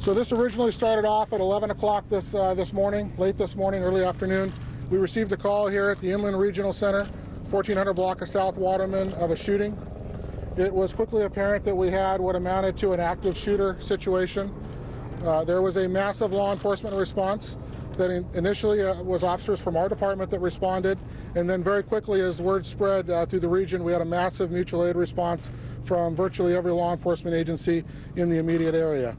So this originally started off at 11 o'clock this morning, late this morning, early afternoon. We received a call here at the Inland Regional Center, 1400 block of South Waterman, of a shooting. It was quickly apparent that we had what amounted to an active shooter situation. There was a massive law enforcement response that initially was officers from our department that responded, and then very quickly, as word spread through the region, we had a massive mutual aid response from virtually every law enforcement agency in the immediate area,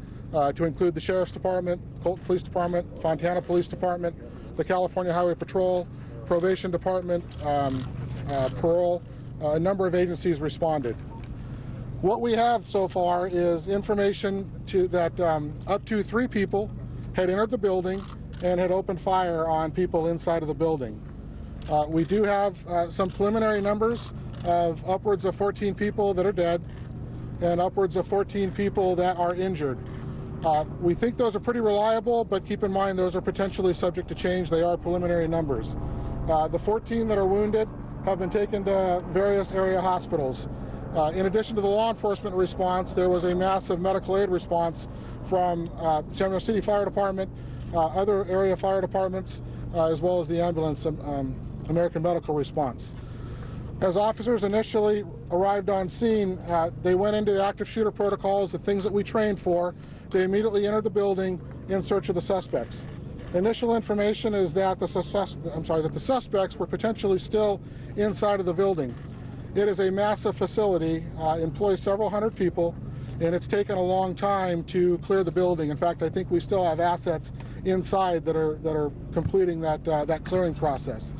to include the Sheriff's Department, Colton Police Department, Fontana Police Department, the California Highway Patrol, Probation Department, Parole. A number of agencies responded. What we have so far is information that up to 3 people had entered the building and had opened fire on people inside of the building. We do have some preliminary numbers of upwards of 14 people that are dead and upwards of 14 people that are injured. We think those are pretty reliable, but keep in mind those are potentially subject to change. They are preliminary numbers. The 14 that are wounded have been taken to various area hospitals. In addition to the law enforcement response, there was a massive medical aid response from San Bernardino City Fire Department, other area fire departments, as well as the ambulance, American Medical Response. As officers initially arrived on scene, they went into the active shooter protocols, the things that we trained for. They immediately entered the building in search of the suspects. Initial information is that the suspects were potentially still inside of the building. It is a massive facility, employs several hundred people, and it's taken a long time to clear the building. In fact, I think we still have assets inside that are completing that clearing process.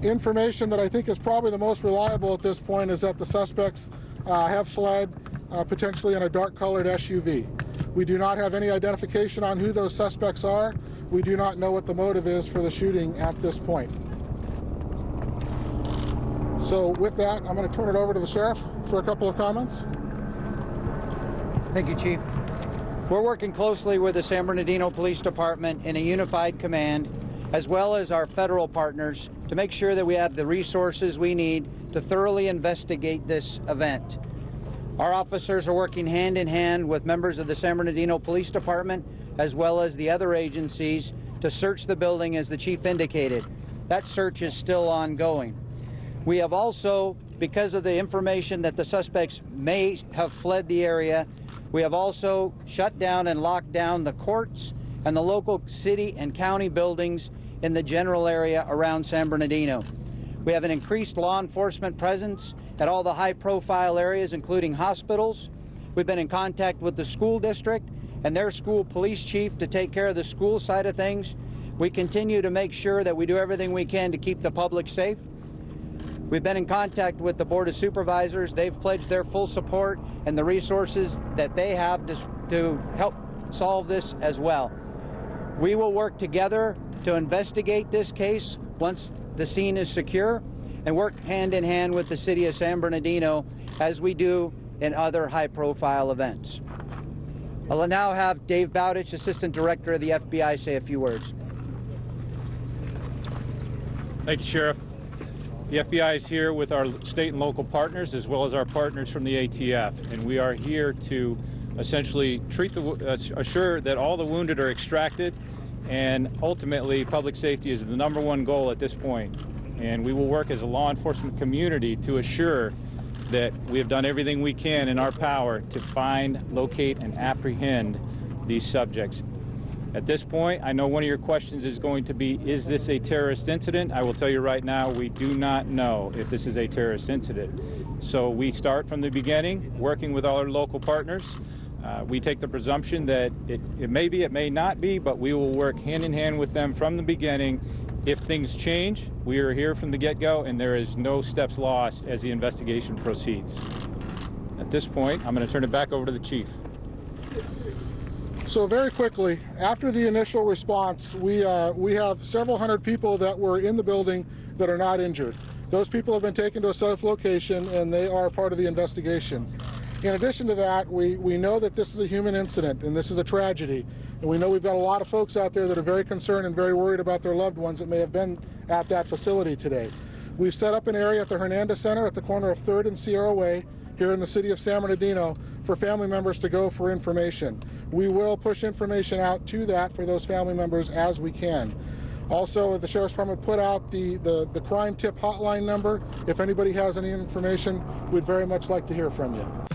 Information that I think is probably the most reliable at this point is that the suspects have fled, potentially in a dark-colored SUV. We do not have any identification on who those suspects are. We do not know what the motive is for the shooting at this point. So with that, I'm going to turn it over to the sheriff for a couple of comments. Thank you, Chief. We're working closely with the San Bernardino Police Department in a unified command, as well as our federal partners, to make sure that we have the resources we need to thoroughly investigate this event. Our officers are working hand in hand with members of the San Bernardino Police Department, as well as the other agencies, to search the building as the Chief indicated. That search is still ongoing. We have also, because of the information that the suspects may have fled the area, we have also shut down and locked down the courts and the local city and county buildings in the general area around San Bernardino. We have an increased law enforcement presence at all the high-profile areas, including hospitals. We've been in contact with the school district and their school police chief to take care of the school side of things. We continue to make sure that we do everything we can to keep the public safe. We've been in contact with the Board of Supervisors. They've pledged their full support and the resources that they have to help solve this as well. We will work together to investigate this case once the scene is secure and work hand in hand with the city of San Bernardino as we do in other high-profile events. I'll now have Dave Bowditch, Assistant Director of the FBI, say a few words. Thank you, Sheriff. The FBI is here with our state and local partners, as well as our partners from the ATF, and we are here to essentially assure that all the wounded are extracted, and ultimately public safety is the #1 goal at this point. And we will work as a law enforcement community to assure that we have done everything we can in our power to find, locate, and apprehend these subjects. At this point, I know one of your questions is going to be, is this a terrorist incident? I will tell you right now, we do not know if this is a terrorist incident. So we start from the beginning, working with all our local partners. We take the presumption that it may be, it may not be, but we will work hand in hand with them from the beginning. If things change, we are here from the get-go, and there is no steps lost as the investigation proceeds. At this point, I'm going to turn it back over to the Chief. So very quickly, after the initial response, we have several hundred people that were in the building that are not injured. Those people have been taken to a safe location, and they are part of the investigation. In addition to that, we know that this is a human incident, and this is a tragedy. And we know we've got a lot of folks out there that are very concerned and very worried about their loved ones that may have been at that facility today. We've set up an area at the Hernandez Center at the corner of 3rd and Sierra Way here in the city of San Bernardino for family members to go for information. We will push information out to that for those family members as we can. Also, the Sheriff's Department put out the crime tip hotline number. If anybody has any information, we'd very much like to hear from you.